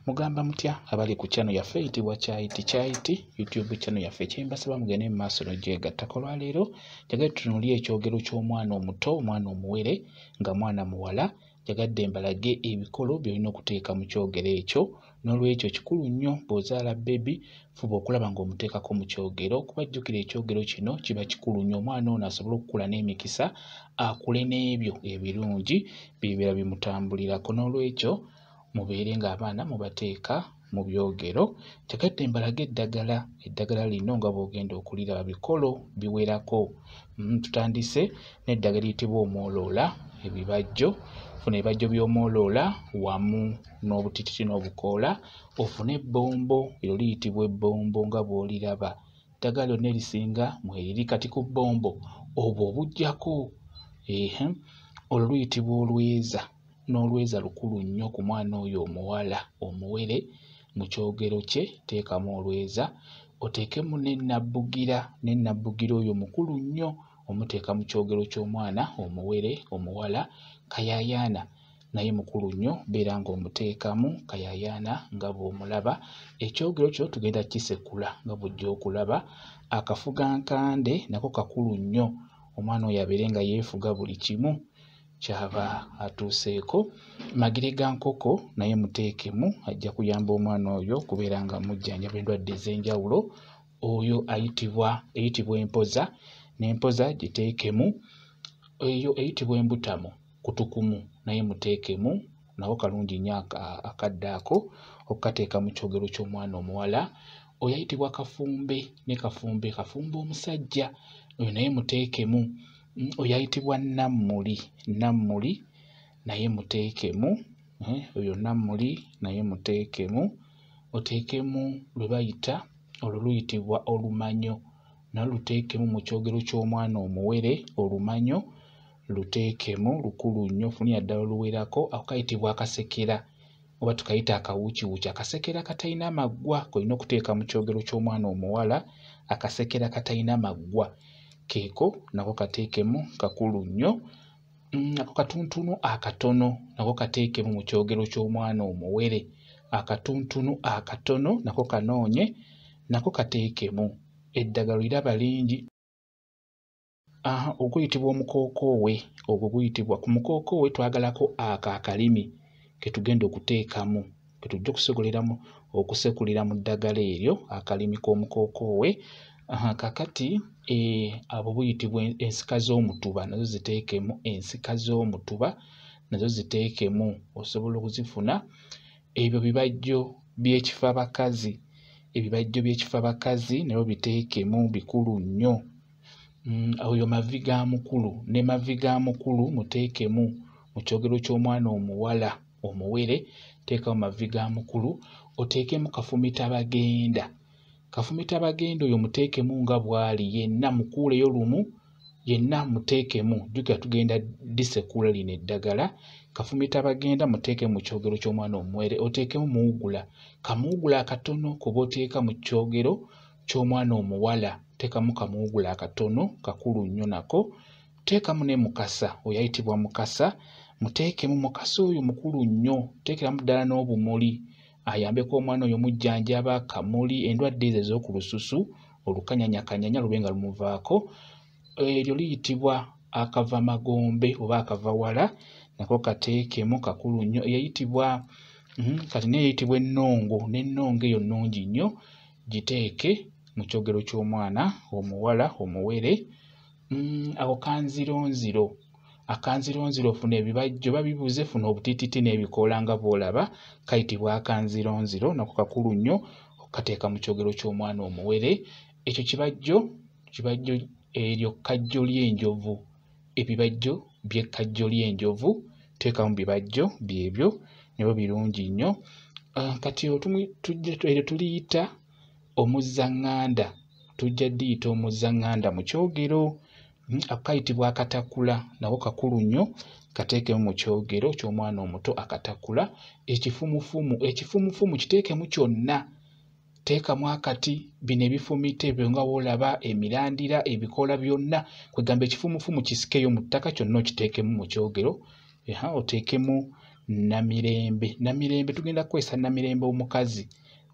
Mugamba mutya abali ku channel yaffe eyitibwa Kyaiti YouTube channel yaffe kyembasaba mugende mu maaso n'ogyegattako. Olwaleero njagadde tutunuulire ekyogero ky'omwana omuto, omwana omuwere nga mwana muwala. Njagadde mbalage ebikolo by'olina okuteeka mu kyogero ekyo. N'olwekyo kikulu nnyo bw'ozaala bebi fuba okulaba ng'omuteekako mu kyogero, kuba jjukira ekyogero kino kiba kikulu nnyo. Omwana ono asobole okukula n'emikisa, akule n'ebyo ebirungi bibeera bimutambulirako. N'olwekyo mubeere ng'abaana mubateeka mu byogero. Njagadde mbalage eddagala lino nga bw'ogenda okuliraba bikolo biwerako. Tutandise n'eddagala eriyitibwa omwoloola ebibajjo. Funa ebibajjo by'omwoloola wamu n'obutititi n'obukoola. Ofune ebbombo, eryo liyitibwa ebbombo nga bw'oliraba. Eddagala lyonna erisinga mweriri, kati ku bbombo obwo obuggyako olwo luyitibwa olweza. N'olweza lukulu nnyo ku mwana oyo omuwala omuwere. Mu kyogero kye teekamu olweza, oteekemu n'ennabbugira. N'ennabbugira oyo mukulu nnyo omuteeka mu kyogero ky'omwana omuwere omuwala. Kayaayaana naye mukulu nnyo, beera ng'omuteekamu kayaayaana nga bw'omulaba. Ekyogero kyo tugenda kisekula nga bw'ojja okulaba. Akafugankande nako kakulu nnyo, omwana oyo abeere nga yeefuga buli kimu kyaba atuuseeko. Magere ga nkoko naye muteekemu, ajja kuyamba omwana oyo kubeera nga mujjanjaba endwadde ez'enjawulo. Oyo eyitibwa empoza, n'empoza giteekemu. Eyo eyitibwa embutamu kutukumu naye muteekemu, nako kalungi nnyo akadde ako okukateeka mu kyogero ky'omwana omuwala. Oyo ayitibwa kafumbe, ne kafumbe omusajja, oyo naye muteekemu. Oyo ayitibwa nammuli naye muteekemu. Oyo nammuli naye muteekemu. Oteekemu lwe bayita olwo luyitibwa olumanyo, nalwo luteekemu mu kyogero ky'omwana omuwere. Olumanyo luteekemu, lukulu nnyo, funira ddala oluwerako. Ako kayitibwa akasekera oba tukayita akawuukiwuuki. Akasekera katalina maggwa kolina okuteeka mu kyogero ky'omwana omuwala. Akasekera katalina maggwa keeko nako kateekemu, kakulu nnyo. Ako katuntunu akatono nako kateekemu mu kyogero ky'omwana omuwere. Akatuntunu akatono nako kanoonye, nako kateekemu. Eddagala liraba lingi. Oguyitibwa omukookoowe, ogwo guyitibwa ku mukookoowe twagalako ako akalimi ke tugenda okuteekamu, ke tujja okusekulira mu ddagala eryo, akalimi k'omukookoowe. Kakati abo buyitibwa ensika z'omutuba, nazo ziteekemu. Ensika z'omutuba nazo ziteekemu, osobola okuzifuna. Ebyo bibajjo by'ekifabakazi, ebibajjo by'ekifabakazi nabyo biteekemu, bikulu nnyo. Oyo mavi ga mukulu, ne mavi ga mukulu muteekemu mu kyogero ky'omwana omuwala omuwere. Teekamu mavi ga mukulu. Oteekemu kafumitabagenda, kafumitabagenda oyo muteekemu nga bw'ali, yenna mukuuleyo lumu, yenna muteekemu. Jjukira tugenda disekula lino eddagala. Kafumitabagenda muteekemu mu kyogero ky'omwana omuwere. Oteekemu muwugula, kamuwugula akatono kuba oteeka mu kyogero ky'omwana omuwala. Teekamu kamuwugula akatono, kakulu nnyo nako. Teekamu ne mukasa, oyo ayitibwa mukasa, muteekemu. Mukasa oyo mukulu nnyo, teekeramu ddala n'obumuli ayambeko omwana oyo mujjanjaba. Kamuli, endwadde ezo ez'oku lususu, olukanyanyakanyanya lube nga lumuvaako. Eryo liyitibwa akavamagombe oba akavawala, nako kateekemu, kakulu nnyo. Eyayitibwa kati n'eyayitibwa ennongo, n'ennongo eyo nnungi nnyo, giteeke mu kyogero ky'omwana omuwala omuwere. Ako kanzironziro, akanzironziro ofuna ebibajjo babibuze, funa obutititi n'ebikoola nga bw'olaba, kayitibwa akanzironziro, nako kakulu nnyo okateeka mu kyogero ky'omwana omuwere. Ekyo kibajjo eryo kkajjo ly'enjovu, ebibajjo by'ekkajjo ly'enjovu. Teekamu bibajjo byebyo, nabyo birungi nnyo. Kati eryo tuliyita omuzzaŋŋanda, tujja diyita omuzzaŋŋanda mu kyogero. Akayitibwa akatakula, nako kakulu nnyo, kateekemu mu kyogero ky'omwana omuto akatakula. Ekifumufumu kiteekemu kyonna, teekamu akati, bino ebifumite ebyo nga bw'olaba, emirandira, ebikoola byonna, kwegamba ekifumufumu kisikeyo mu ttaka, kyonna okiteekemu mu kyogero. Oteekemu namirembe tugenda kukozesa namirembe omukazi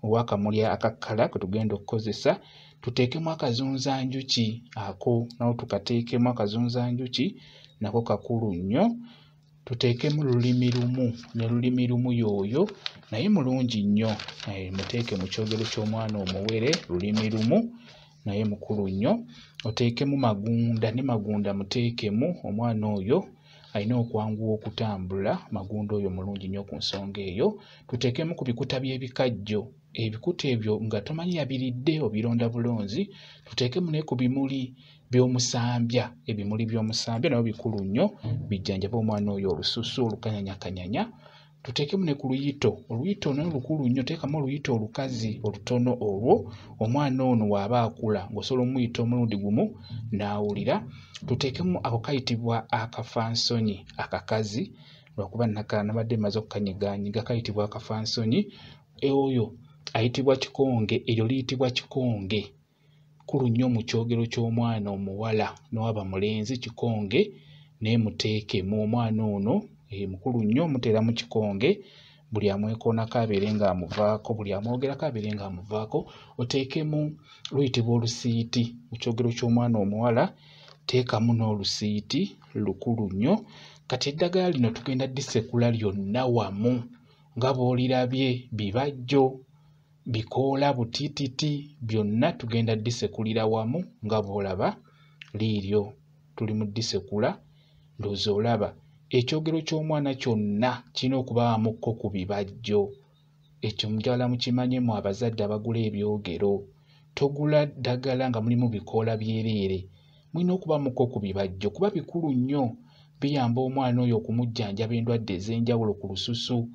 owakamuli akakkala kwe tugenda okukozesa. Tuteekemu akazunzanjuki ako nawo tukateekemu akazunzanjuki nako kakulu nnyo. Tuteekemu lulimi lumu, ne lulimi lumu yooyo naye mulungi nnyo, muteeke mu kyogero ky'omwana omuwere lulimi lumu naye mukulu nnyo. Oteekemu magunda, ne magunda muteekemu, omwana oyo alina okwanguwa okutambula, magunda oyo mulungi nnyo ku nsonga eyo. Tuteekemu ku bikuta by'ebikajjo, ebikuta ebyo nga tomanyi yabiridde obironda bulunzi. Tuteekemu ne ku bimuli by'omusambya, ebimuli by'omusambya nabyo bikulu nnyo, bijjanjaba omwana oyo olususu olukanyanyakanyanya. Tuteekemu ne ku luyito, oluyito nayo lukulu nnyo, teekamu oluyito olukazi olutono olwo, omwana ono waaba akula ng'osobola omuyita omulundi gumu n'awulira. Tuteekemu ako kayitibwa akafansonyi akakazi, lwakuba nabadde maze okukanyigaanyiga, kayitibwa akafansonyi. Oyo ayitibwa kikonge, eryo liyitibwa kikonge, kulu nnyo mu kyogero ky'omwana omuwala n'owaba mulenzi kikonge, naye muteekemu omwana ono mukulu nnyo, muteera mu kikonge, buli amwekoonako abeere ng'amuvaako, buli amwogerako abeere ng'amuvaako. Oteekemu luyitibwa olusiiti mu kyogero ky'omwana omuwala, teekamu n'olusiiti lukulu nnyo. Kati eddagala lino tugenda disekula lyonna wamu nga bw'olirabye, bibajjo, bikoola, butiititi, byonna tugenda disekulira wamu nga bw'olaba liiryo. Tuli mu disekula, ndowooza olaba. Ekyogero ky'omwana kyonna kirina okubawamukko ku bibajjo. Ekyo njagala mukimanyemu abazadde abagula ebyogero. Togula ddagala nga mulimu bikoola byereere, mulina okubamukko ku bibajjo kuba bikulu nnyo, biyamba omwana oyo okumujjanjaba endwadde ez'enjawulo ku lususu,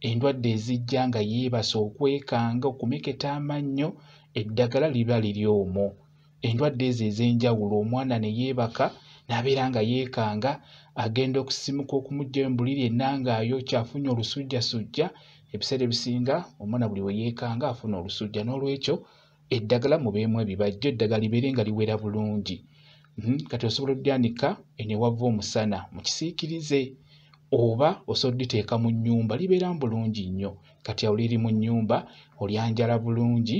endwadde ezijja nga yeebasa, okwekanga, okumeketa amannyo, eddagala liba liri omwo. Endwadde ezo ez'enjawulo omwana ne yeebaka n'abeera nga yeekanga, agenda okusimuka okumuggyayo mu buliri yenna ng'ayokya, afunye olusujjasujja. Ebiseera ebisinga omwana buli we yeekanga afuna olusujja, n'olwekyo eddagala mubeemu ebibajjo, eddagala libeere nga liwera bulungi. Kati osobola oddyanika ne wava omusana mukisiikirize, oba osobola odditeeka mu nnyumba, libeeramu bulungi nnyo. Kati awo liri mu nnyumba olyanjala bulungi,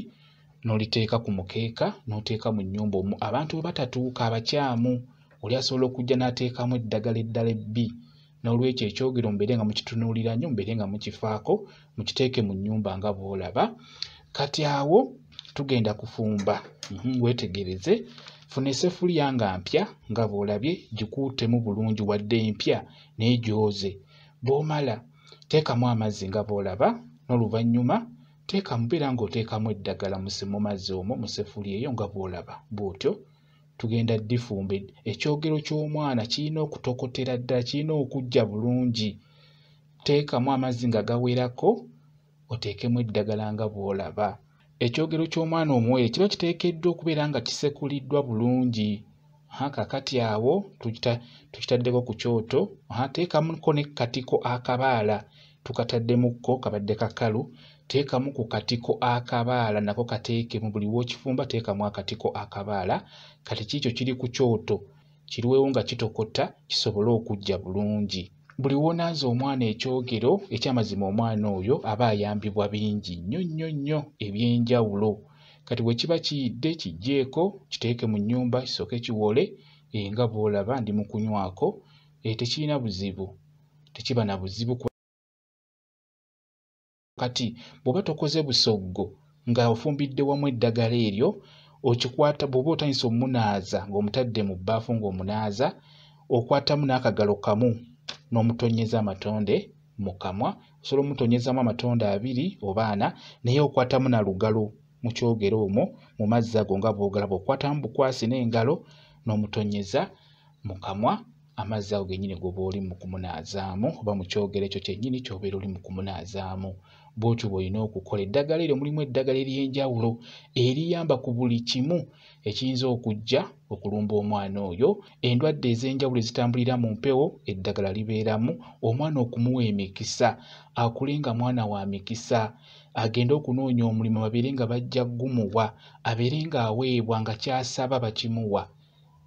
n'oliteeka ku mukeeka n'oteeka mu nnyumba omwo. Abantu bwe batatuuka, abakyamu, oli asobola okujja n'ateekamu eddagala eddala ebbi. N'olwekyo ekyogero mubeere nga mukitunuulira nnyo, mubeere nga mukifaako, mukiteeke mu nnyumba nga bw'olaba. Kati awo tugenda kufumba. Weetegereze, funa essefuliya nga mpya nga bw'olabye, gikuutemu bulungi wadde empya naye gyoze. Bw'omala teekamu amazzi nga bw'olaba, n'oluvannyuma beera ng'oteekamu eddagala mu mazzi omwo mu ssefuliya eyo nga bw'olaba. Bw'otyo tugenda ddifumba. Ekyogero ky'omwana kirina okutokotera ddala, kirina okujja bulungi. Teekamu amazzi nga gawerako, oteekemu eddagala nga bw'olaba. Ekyogero ky'omwana omuwere kiba kiteekeddwa okubeera nga kisekuliddwa bulungi. Kakati awo tukitaddeko ku kyoto, teekamuko ne katiko akabaala, tukataddemukko kabadde kakalu. Teekamu ku katiko akabaala nako kateekemu, buli w'okifumba teekamu akatiko akabaala. Kati kiikyo kiri ku kyoto kiriwewo nga kitokota, kisobole okujja bulungi. Buli w'onaaza omwana ekyogero, ekyamazima omwana oyo aba ayambibwa bingi nnyo nnyo nnyo eby'enjawulo. Kati bwe kiba kiyidde kiggyeeko, kiteeke mu nnyumba kisooke kiwole, nga bw'olaba ndi mu kunywako. Tekirina buzibu, tekiba na buzibu. Kati bw'oba tokoze busoggo nga ofumbidde wamu eddagala eryo, okikwata bw'oba otandise omunaaza ng'omutadde mu bbaafu ng'omunaaza, okwatamu n'akagalo kamu n'omutonyeza amatonde mu kamwa. Osobola omutonyezamu amatonde 2 oba 4, naye okwatamu na lugalo mu kyogero omwo mu mazzi ago nga bw'ogalaba. Okwatamu bukwasi n'engalo n'omutonyeza mu kamwa, amazzi ago gennyini g'oba oli mu kumunaazaamu, oba mu kyogero ekyo kyennyini ky'obeera oli mu kumunaazaamu. Bw'otyo bw'olina okukola. Eddagala eryo mulimu eddagala ery'enjawulo eriyamba ku buli kimu ekiyinza okujja okulumba omwana oyo. Endwadde ez'enjawulo ezitambulira mu mpewo, eddagala libeeramu. Omwana okumuwa emikisa, akule nga mwana wa mikisa, agende okunoonya omulimu babeere nga bajja gumuwa, abeere ng'aweebwa nga ky'asaba bakimuwa.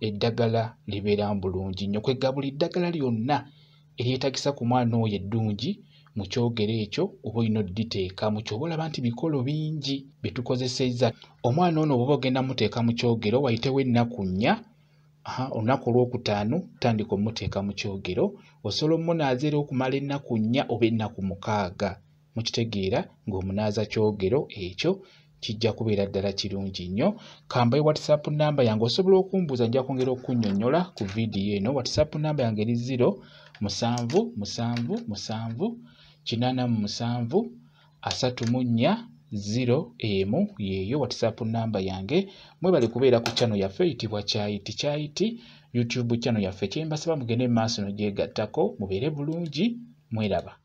Eddagala libeeramu bulungi nnyo. Kwegga buli ddagala lyonna eryetagisa ku mwana oyo eddungi mu kyogero ekyo oba olina odditeeka mu kyo. Oba olaba nti bikolo bingi bye tukozesezza. Omwana ono bw'oba ogenda muteeka mu kyogero wayitewo ennaku 4, olunaku olwokutaano tandika omuteeka mu kyogero, osobola omunaaza era okumala ennaku 4 oba ennaku 6. Mukitegeera ng'omunaaza kyogero ekyo kijja kubeera ddala kirungi nnyo. Kambaye WhatsApp namba yange, osobola okumbuuza nja kwongera okunnyonnyola ku vidiyo eno. WhatsApp namba yange eri 0777873401 yeeyo WhatsApp namba yange. Mwebale kubeera ku channel yaffe eyitibwa Kyayiti YouTube channel yaffe. Kye mbasaba mugende mu maaso n'ogyegattako, mubeere bulungi, mweraba.